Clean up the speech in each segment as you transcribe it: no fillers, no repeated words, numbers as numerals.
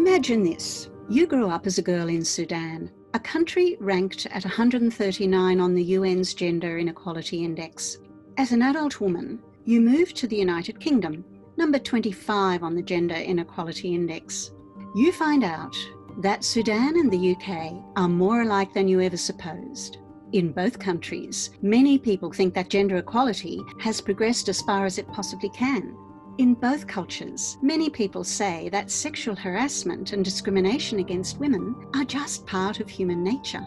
Imagine this. You grew up as a girl in Sudan, a country ranked at 139 on the UN's Gender Inequality Index. As an adult woman, you moved to the United Kingdom, number 25 on the Gender Inequality Index. You find out that Sudan and the UK are more alike than you ever supposed. In both countries, many people think that gender equality has progressed as far as it possibly can. In both cultures, many people say that sexual harassment and discrimination against women are just part of human nature.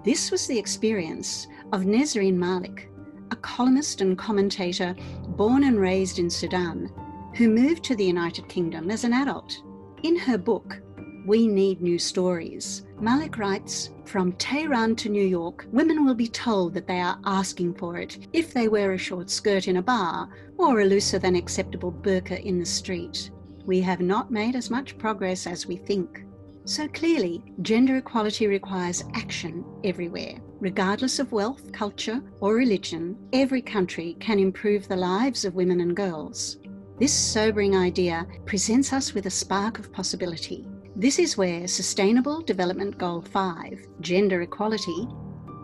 This was the experience of Nesrine Malik, a columnist and commentator born and raised in Sudan, who moved to the United Kingdom as an adult. In her book, We Need New Stories, Malik writes, "From Tehran to New York, women will be told that they are asking for it if they wear a short skirt in a bar or a looser than acceptable burqa in the street. We have not made as much progress as we think." So clearly, gender equality requires action everywhere. Regardless of wealth, culture, or religion, every country can improve the lives of women and girls. This sobering idea presents us with a spark of possibility. This is where Sustainable Development Goal 5, Gender Equality,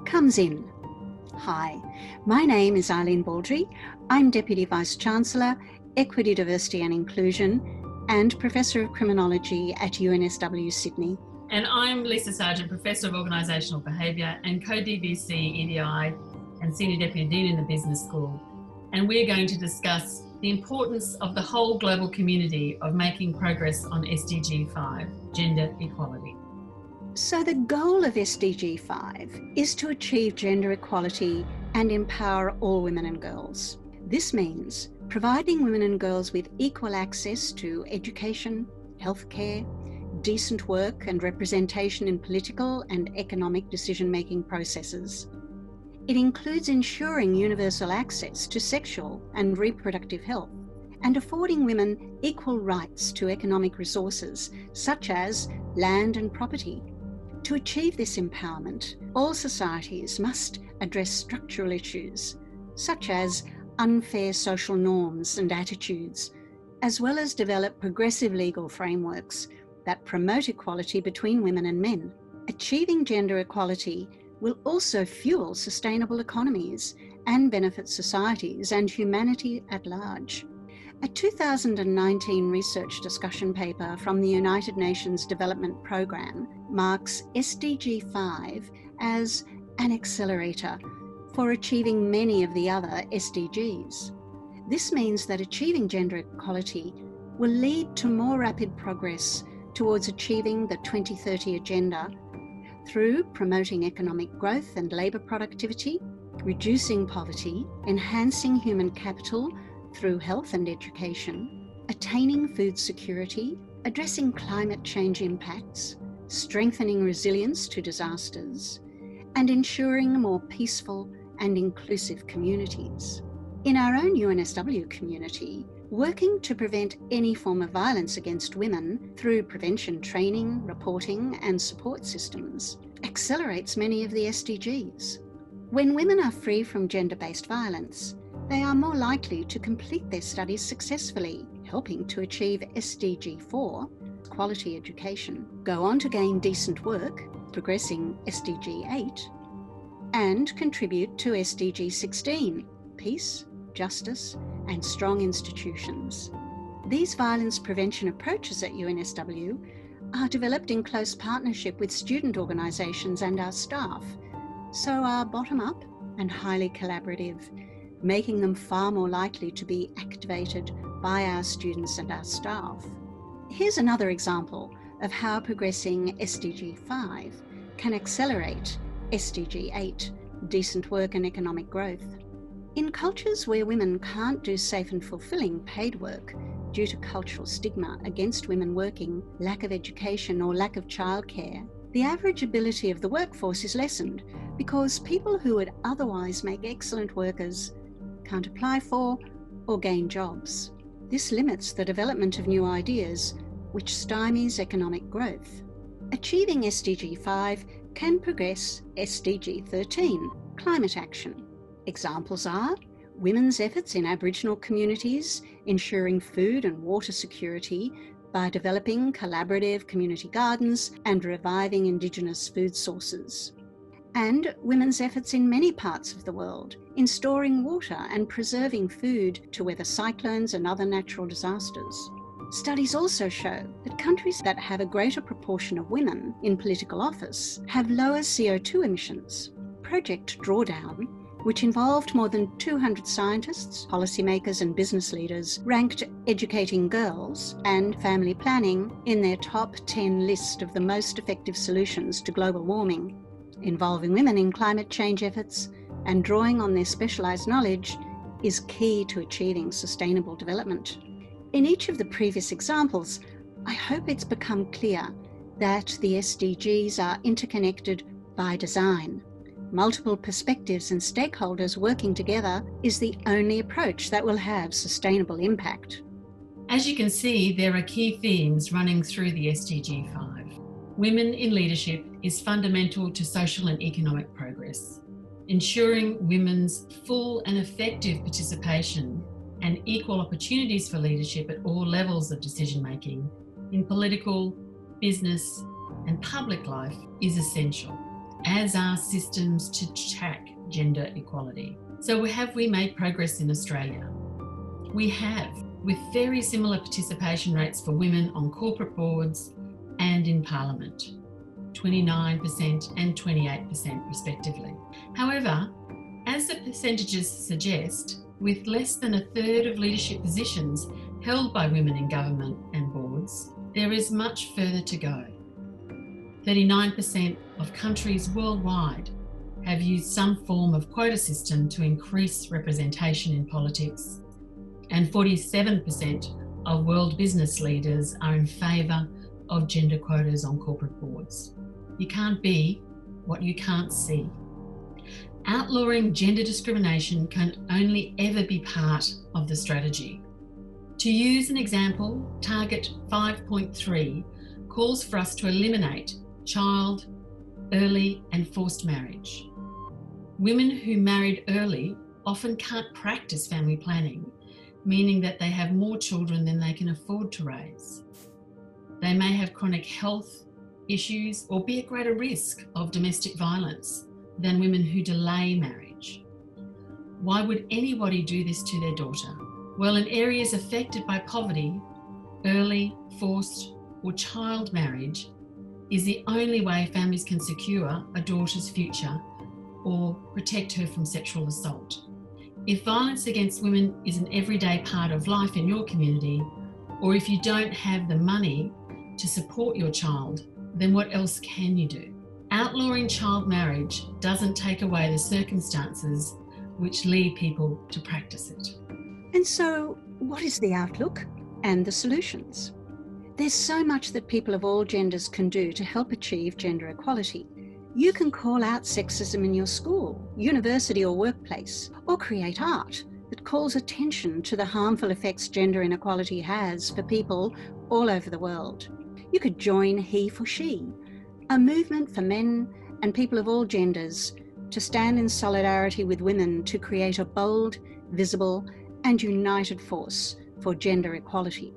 comes in. Hi, my name is Eileen Baldry. I'm Deputy Vice-Chancellor, Equity, Diversity and Inclusion, and Professor of Criminology at UNSW Sydney. And I'm Leisa Sargent, Professor of Organisational Behaviour and Co-DVC, EDI, and Senior Deputy Dean in the Business School. And we're going to discuss the importance of the whole global community of making progress on SDG 5, gender equality. So the goal of SDG 5 is to achieve gender equality and empower all women and girls. This means providing women and girls with equal access to education, healthcare, decent work and representation in political and economic decision-making processes. It includes ensuring universal access to sexual and reproductive health and affording women equal rights to economic resources such as land and property. To achieve this empowerment, all societies must address structural issues such as unfair social norms and attitudes, as well as develop progressive legal frameworks that promote equality between women and men. Achieving gender equality will also fuel sustainable economies and benefit societies and humanity at large. A 2019 research discussion paper from the United Nations Development Programme marks SDG 5 as an accelerator for achieving many of the other SDGs. This means that achieving gender equality will lead to more rapid progress towards achieving the 2030 Agenda through promoting economic growth and labour productivity, reducing poverty, enhancing human capital through health and education, attaining food security, addressing climate change impacts, strengthening resilience to disasters, and ensuring more peaceful and inclusive communities. In our own UNSW community, working to prevent any form of violence against women through prevention training, reporting and support systems accelerates many of the SDGs. When women are free from gender-based violence, they are more likely to complete their studies successfully, helping to achieve SDG 4, quality education, go on to gain decent work, progressing SDG 8, and contribute to SDG 16, peace, justice, and strong institutions. These violence prevention approaches at UNSW are developed in close partnership with student organisations and our staff, so are bottom-up and highly collaborative, making them far more likely to be activated by our students and our staff. Here's another example of how progressing SDG 5 can accelerate SDG 8, decent work and economic growth. In cultures where women can't do safe and fulfilling paid work due to cultural stigma against women working, lack of education or lack of childcare, the average ability of the workforce is lessened because people who would otherwise make excellent workers can't apply for or gain jobs. This limits the development of new ideas, which stymies economic growth. Achieving SDG 5 can progress SDG 13, climate action. Examples are women's efforts in Aboriginal communities, ensuring food and water security by developing collaborative community gardens and reviving Indigenous food sources. And women's efforts in many parts of the world in storing water and preserving food to weather cyclones and other natural disasters. Studies also show that countries that have a greater proportion of women in political office have lower CO2 emissions. Project Drawdown, which involved more than 200 scientists, policymakers and business leaders, ranked educating girls and family planning in their top 10 list of the most effective solutions to global warming. Involving women in climate change efforts and drawing on their specialised knowledge is key to achieving sustainable development. In each of the previous examples, I hope it's become clear that the SDGs are interconnected by design. Multiple perspectives and stakeholders working together is the only approach that will have sustainable impact. As you can see, there are key themes running through the SDG 5. Women in leadership is fundamental to social and economic progress. Ensuring women's full and effective participation and equal opportunities for leadership at all levels of decision-making in political, business and public life is essential, as are systems to track gender equality. So have we made progress in Australia? We have, with very similar participation rates for women on corporate boards and in Parliament, 29% and 28% respectively. However, as the percentages suggest, with less than a third of leadership positions held by women in government and boards, there is much further to go. 39% of countries worldwide have used some form of quota system to increase representation in politics, and 47% of world business leaders are in favour of gender quotas on corporate boards. You can't be what you can't see. Outlawing gender discrimination can only ever be part of the strategy. To use an example, Target 5.3 calls for us to eliminate child, early and forced marriage. Women who married early often can't practice family planning, meaning that they have more children than they can afford to raise. They may have chronic health issues or be at greater risk of domestic violence than women who delay marriage. Why would anybody do this to their daughter? Well, in areas affected by poverty, early, forced or child marriage is the only way families can secure a daughter's future or protect her from sexual assault. If violence against women is an everyday part of life in your community, or if you don't have the money to support your child, then what else can you do? Outlawing child marriage doesn't take away the circumstances which lead people to practice it. And so, what is the outlook and the solutions? There's so much that people of all genders can do to help achieve gender equality. You can call out sexism in your school, university or workplace, or create art that calls attention to the harmful effects gender inequality has for people all over the world. You could join He for She, a movement for men and people of all genders to stand in solidarity with women to create a bold, visible and united force for gender equality.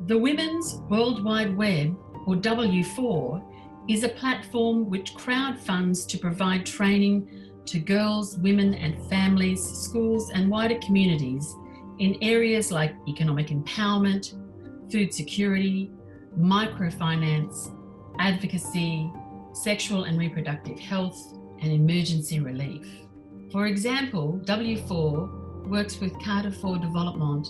The Women's World Wide Web, or W4, is a platform which crowdfunds to provide training to girls, women and families, schools and wider communities in areas like economic empowerment, food security, microfinance, advocacy, sexual and reproductive health, and emergency relief. For example, W4 works with Carrefour Development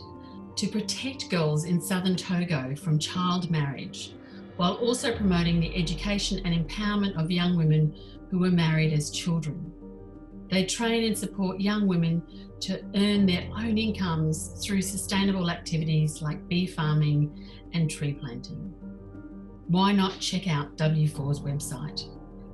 to protect girls in southern Togo from child marriage, while also promoting the education and empowerment of young women who were married as children. They train and support young women to earn their own incomes through sustainable activities like bee farming and tree planting. Why not check out W4's website?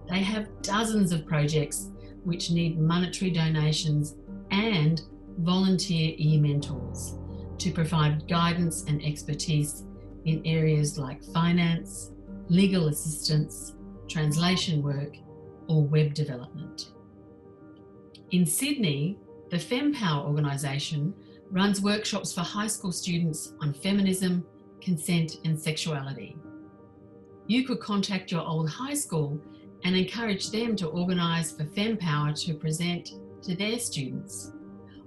They have dozens of projects which need monetary donations and volunteer e-mentors to provide guidance and expertise in areas like finance, legal assistance, translation work, or web development. In Sydney, the FemPower organisation runs workshops for high school students on feminism, consent and sexuality. You could contact your old high school and encourage them to organise for FemPower to present to their students.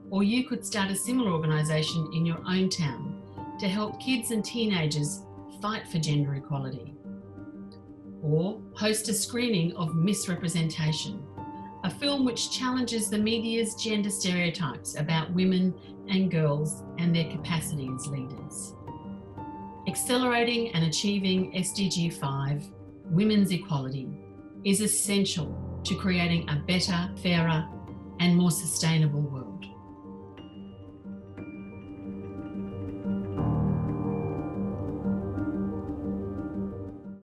Or you could start a similar organisation in your own town to help kids and teenagers fight for gender equality. Or host a screening of Misrepresentation, a film which challenges the media's gender stereotypes about women and girls and their capacity as leaders. Accelerating and achieving SDG 5, women's equality, is essential to creating a better, fairer, and more sustainable world.